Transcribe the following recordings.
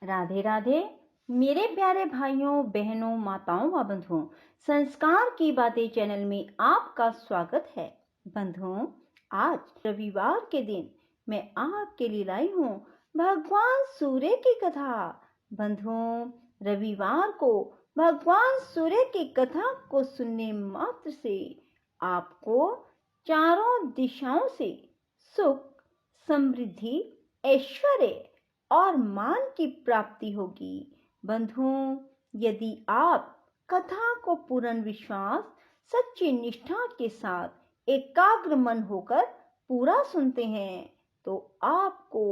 राधे राधे मेरे प्यारे भाइयों बहनों माताओं व बंधुओं। संस्कार की बातें चैनल में आपका स्वागत है। बंधुओं, आज रविवार के दिन मैं आपके लिए लाई हूँ भगवान सूर्य की कथा। बंधुओं, रविवार को भगवान सूर्य की कथा को सुनने मात्र से आपको चारों दिशाओं से सुख, समृद्धि, ऐश्वर्य और मान की प्राप्ति होगी। बंधुओं, यदि आप कथा को पूर्ण विश्वास, सच्ची निष्ठा के साथ एकाग्र मन होकर पूरा सुनते हैं तो आपको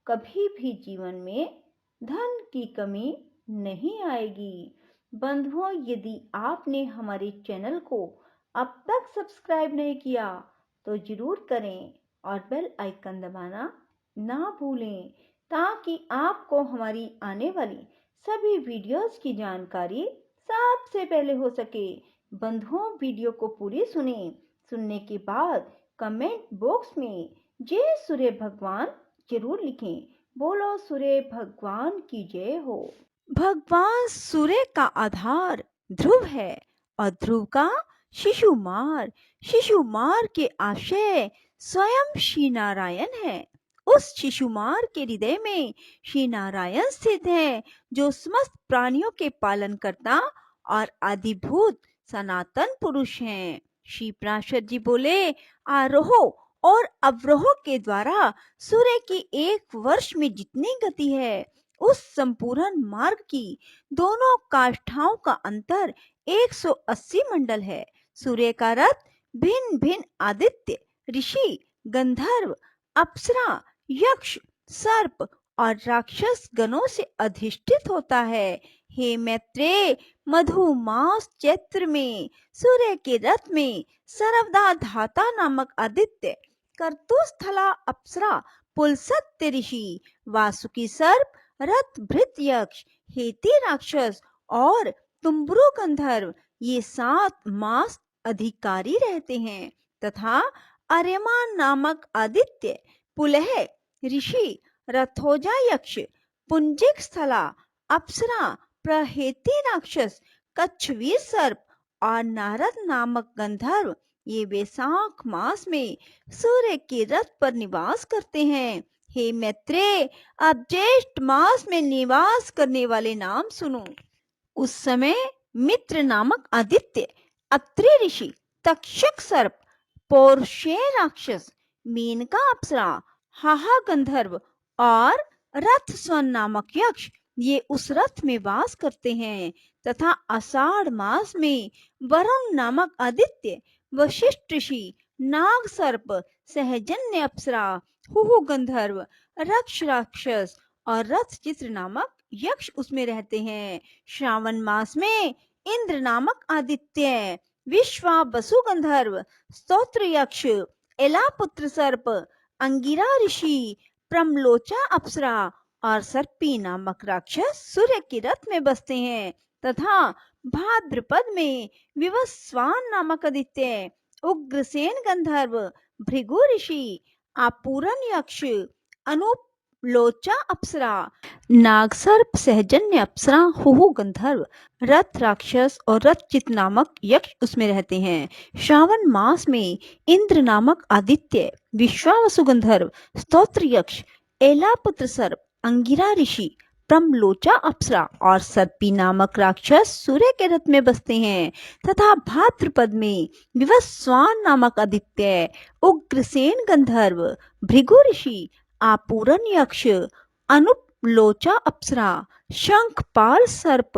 कभी भी जीवन में धन की कमी नहीं आएगी। बंधुओं, यदि आपने हमारे चैनल को अब तक सब्सक्राइब नहीं किया तो जरूर करें और बेल आइकन दबाना ना भूलें ताकि आपको हमारी आने वाली सभी वीडियोस की जानकारी सबसे पहले हो सके। बंधुओं, वीडियो को पूरी सुनने के बाद कमेंट बॉक्स में जय सूर्य भगवान जरूर लिखें। बोलो सूर्य भगवान की जय हो। भगवान सूर्य का आधार ध्रुव है और ध्रुव का शिशुमार के आशय स्वयं श्री नारायण है। उस शिशुमार के हृदय में श्री नारायण स्थित है, जो समस्त प्राणियों के पालन करता और आदिभूत सनातन पुरुष हैं। श्री पार्षद जी बोले, आरोह और अवरोह के द्वारा सूर्य की एक वर्ष में जितनी गति है, उस संपूर्ण मार्ग की दोनों काष्ठाओं का अंतर 180 मंडल है। सूर्य का रथ भिन्न भिन्न आदित्य, ऋषि, गंधर्व, अप्सरा, यक्ष, सर्प और राक्षस गणों से अधिष्ठित होता है। हे मैत्रेय, मधुमास चैत्र में सूर्य के रथ में सर्वदा धाता नामक आदित्य, कर्तुस्थला अप्सरा, पुलसत्य ऋषि, वासुकी सर्प, रथ भृत यक्ष, हेती राक्षस और तुम्बरु गंधर्व ये 7 मास अधिकारी रहते हैं तथा आर्यमान नामक आदित्य, पुलह ऋषि, रथोजा यक्ष, पुंजिक स्थला अप्सरा, प्रहेती राक्षस, कच्छवीर सर्प और नारद नामक गंधर्व ये वैशाख मास में सूर्य के रथ पर निवास करते हैं। हे मैत्रेय, अब ज्येष्ठ मास में निवास करने वाले नाम सुनो। उस समय मित्र नामक आदित्य, अत्रि ऋषि, तक्षक सर्प, पौरुषेय राक्षस, मेनका अप्सरा, हाहा गंधर्व और रथ स्वन नामक यक्ष ये उस रथ में वास करते हैं तथा आषाढ़ मास में वरुण नामक आदित्य, वशिष्ठ ऋषि, नाग सर्प, सहजन्य अप्सरा, हुहु गंधर्व, रक्ष राक्षस और रथ चित्र नामक यक्ष उसमें रहते हैं। श्रावण मास में इंद्र नामक आदित्य, विश्वा वसु गंधर्व, स्तोत्र यक्ष, एला पुत्र सर्प, अंगिरा ऋषि, प्रमलोचा अप्सरा और सर्पी नामक राक्षस सूर्य के रथ में बसते हैं तथा भाद्रपद में विवस्वान नामक आदित्य, उग्रसेन गंधर्व, भृगु ऋषि, आपूरन यक्ष, अनुलोचा अप्सरा, नागसर्प, सहजन्य अप्सरा, हुहु गंधर्व, रथ राक्षस और रथचित नामक यक्ष उसमें रहते हैं। श्रावण मास में इंद्र नामक आदित्य, विश्वावसु गंधर्व, स्तोत्र यक्ष, एला पुत्र सर्प, अंगिरा ऋषि, प्रमलोचा अप्सरा और सर्पी नामक राक्षस सूर्य के रथ में बसते हैं तथा भाद्रपद में विवस्वान नामक आदित्य, उग्रसेन गंधर्व, भृगु ऋषि, आपूरन यक्ष, अनुलोचा अप्सरा, शंखपाल सर्प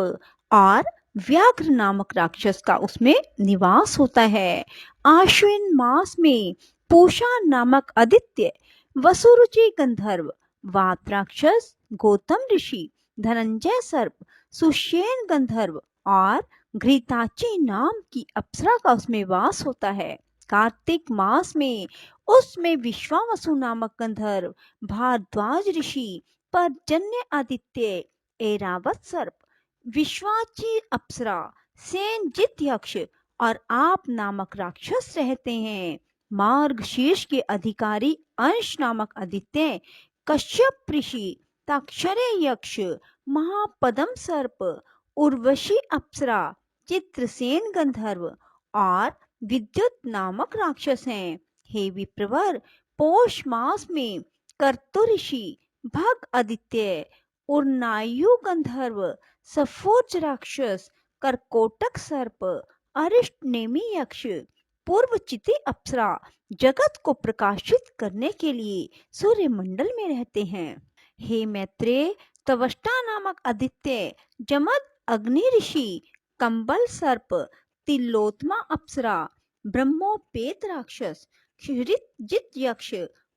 और व्याघ्र नामक राक्षस का उसमें निवास होता है। आश्विन मास में पूषा नामक आदित्य, वसुरुचि गंधर्व, वात राक्षस, गौतम ऋषि, धनंजय सर्प, सुषेण गंधर्व और घृताची नाम की अप्सरा का उसमें वास होता है। कार्तिक मास में उसमें विश्वावसु नामक गंधर्व, भारद्वाज ऋषि, पर्जन्य आदित्य, ऐरावत सर्प, विश्वाची अप्सरा, सेनजित यक्ष और आप नामक राक्षस रहते हैं। मार्ग शीर्ष के अधिकारी अंश नामक आदित्य, कश्यप ऋषि, ताक्षरे यक्ष, महापदम सर्प, उर्वशी अप्सरा, चित्रसेन गंधर्व और विद्युत नामक राक्षस हैं। हे विप्रवर, पौष मास में कर्तु ऋषि, भग आदित्य, उर्नायु गंधर्व, सफोज राक्षस, करकोटक सर्प, अरिष्ट नेमी यक्ष, पूर्वचिति अप्सरा जगत को प्रकाशित करने के लिए सूर्य मंडल में रहते हैं। हे मैत्रेय, त्वष्टा नामक आदित्य, जमद अग्नि ऋषि, कंबल सर्प, तिलोत्तमा अप्सरा, ब्रह्मोपेत राक्षस, क्षितिज यक्ष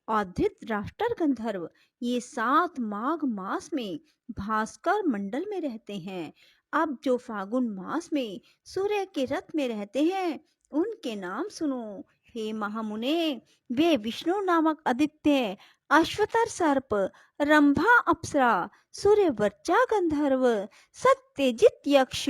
और धृतराष्ट्र गंधर्व ये 7 माघ मास में भास्कर मंडल में रहते हैं। अब जो फागुन मास में सूर्य के रथ में रहते हैं उनके नाम सुनो। हे महामुने, वे विष्णु नामक आदित्य, अश्वतर सर्प, रंभा अप्सरा, सूर्यवर्चा गंधर्व, सत्यजित यक्ष,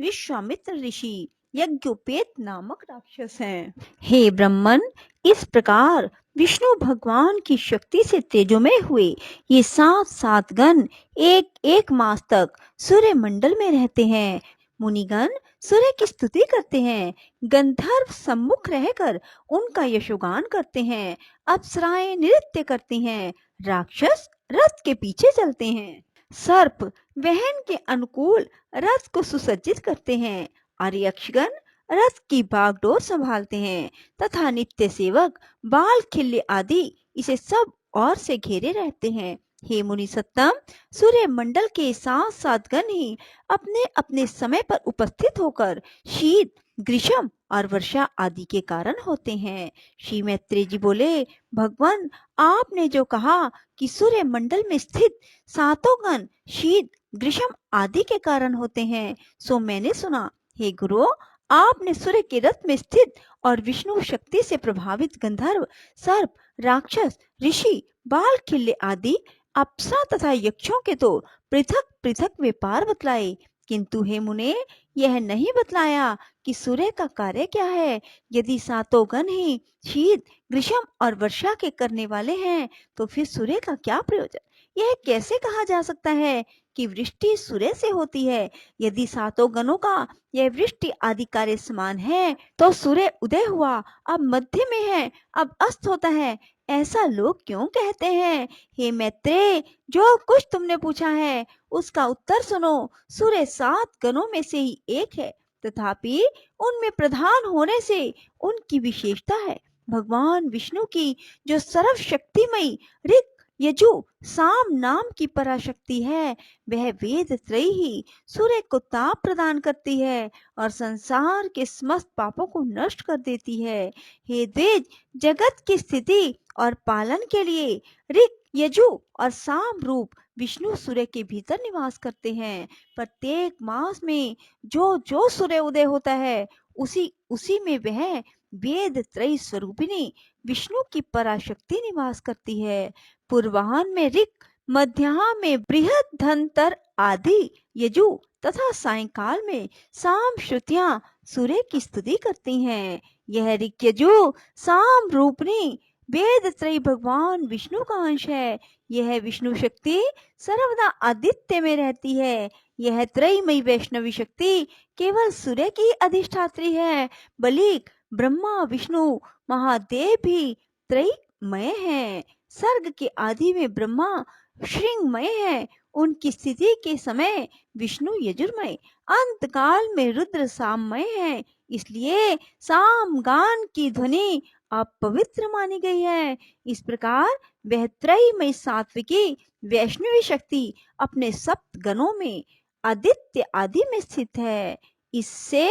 विश्वामित्र ऋषि, यज्ञोपेत नामक राक्षस हैं। हे ब्रह्मन, इस प्रकार विष्णु भगवान की शक्ति से तेजोमय हुए ये 7 गण एक एक मास तक सूर्य मंडल में रहते हैं। मुनिगण सूर्य की स्तुति करते हैं, गंधर्व सम्मुख रहकर उनका यशोगान करते हैं, अप्सराएं नृत्य करती हैं, राक्षस रथ के पीछे चलते हैं, सर्प वहन के अनुकूल रथ को सुसज्जित करते हैं और यक्षगण रथ की बागडोर संभालते हैं तथा नित्य सेवक बाल खिल्ले आदि इसे सब ओर से घेरे रहते हैं। हे मुनि सत्तम, सूर्य मंडल के 7 गण ही अपने अपने समय पर उपस्थित होकर शीत, ग्रीष्म और वर्षा आदि के कारण होते हैं। श्री मैत्रेय जी बोले, भगवान, आपने जो कहा कि सूर्य मंडल में स्थित 7 गण शीत, ग्रीष्म आदि के कारण होते हैं, सो मैंने सुना। हे गुरु, आपने सूर्य के रथ में स्थित और विष्णु शक्ति से प्रभावित गंधर्व, सर्प, राक्षस, ऋषि, बाल खिल्ले आदि अप्सरा तथा यक्षों के तो पृथक पृथक व्यापार बतलाए, किंतु हे मुने, यह नहीं बतलाया कि सूर्य का कार्य क्या है। यदि 7 गण ही शीत, ग्रीष्म और वर्षा के करने वाले हैं तो फिर सूर्य का क्या प्रयोजन। यह कैसे कहा जा सकता है कि वृष्टि सूर्य से होती है। यदि 7 गणों का यह वृष्टि आदि कार्य समान है तो सूर्य उदय हुआ, अब मध्य में है, अब अस्त होता है, ऐसा लोग क्यों कहते हैं। हे मैत्रेय, जो कुछ तुमने पूछा है उसका उत्तर सुनो। सूर्य 7 गणों में से ही एक है, तथापि उनमें प्रधान होने से उनकी विशेषता है। भगवान विष्णु की जो सर्वशक्तिमयी ऋक, यजु, साम नाम की पराशक्ति है, वह वेद त्रयी ही सूर्य को ताप प्रदान करती है और संसार के समस्त पापों को नष्ट कर देती है। हे द्विज, जगत की स्थिति और पालन के लिए ऋक, यजु और साम रूप विष्णु सूर्य के भीतर निवास करते हैं। प्रत्येक मास में जो जो सूर्य उदय होता है उसी उसी में वह वेद त्रयी स्वरूपिणी विष्णु की पराशक्ति निवास करती है। पूर्वाह्न में ऋक, मध्याह्न में बृहद धनतर आदि यजु तथा सायंकाल में साम श्रुतियां सूर्य की स्तुति करती हैं। यह ऋक, यजु, साम रूपनी वेद त्रयी भगवान विष्णु का अंश है। यह विष्णु शक्ति सर्वदा आदित्य में रहती है। यह त्रयीमयी वैष्णवी शक्ति केवल सूर्य की अधिष्ठात्री है, बल्कि ब्रह्मा, विष्णु, महादेव भी त्रयीमय हैं। सर्ग के आदि में ब्रह्मा श्रृंगमय है, उनकी स्थिति के समय विष्णु यजुर्मय, अंत काल में रुद्र साममय है। इसलिए सामगान की ध्वनि अपवित्र मानी गई है। इस प्रकार वह त्रयीमयी सात्विकी वैष्णवी शक्ति अपने 7 गणों में आदित्य आदि में स्थित है। इससे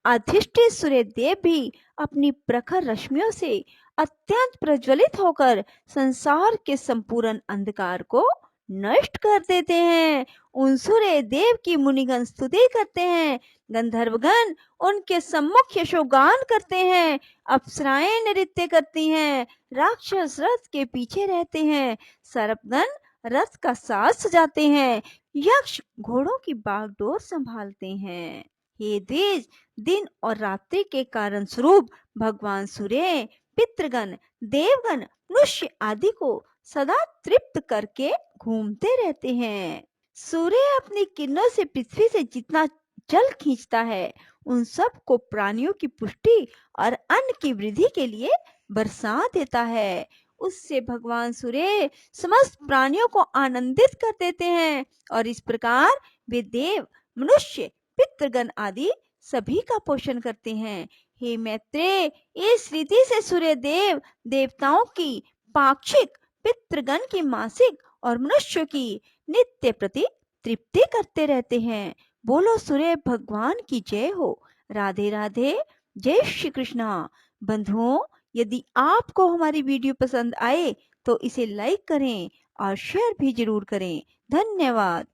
अधिष्ठित सूर्य देव भी अपनी प्रखर रश्मियों से अत्यंत प्रज्वलित होकर संसार के संपूर्ण अंधकार को नष्ट कर देते हैं। उन सूर्य देव की मुनिगण स्तुति करते हैं, गंधर्वगण उनके सम्मुख यशोगान करते हैं, अप्सराएं नृत्य करती हैं, राक्षस रथ के पीछे रहते हैं, सर्पगण रथ का साज सजाते हैं, यक्ष घोड़ों की बागडोर संभालते हैं। हे द्विज, दिन और रात्रि के कारण स्वरूप भगवान सूर्य पितृगण, देवगण, मनुष्य आदि को सदा तृप्त करके घूमते रहते हैं। सूर्य अपनी किरणों से पृथ्वी से जितना जल खींचता है, उन सब को प्राणियों की पुष्टि और अन्न की वृद्धि के लिए बरसा देता है। उससे भगवान सूर्य समस्त प्राणियों को आनंदित कर देते हैं और इस प्रकार वे देव, मनुष्य, पितृगण आदि सभी का पोषण करते हैं। हे मैत्रेय, इस रीति से सूर्य देव देवताओं की पाक्षिक, पितृगण की मासिक और मनुष्यों की नित्य प्रति तृप्ति करते रहते हैं। बोलो सूर्य भगवान की जय हो। राधे राधे। जय श्री कृष्णा। बंधुओं, यदि आपको हमारी वीडियो पसंद आए तो इसे लाइक करें और शेयर भी जरूर करें। धन्यवाद।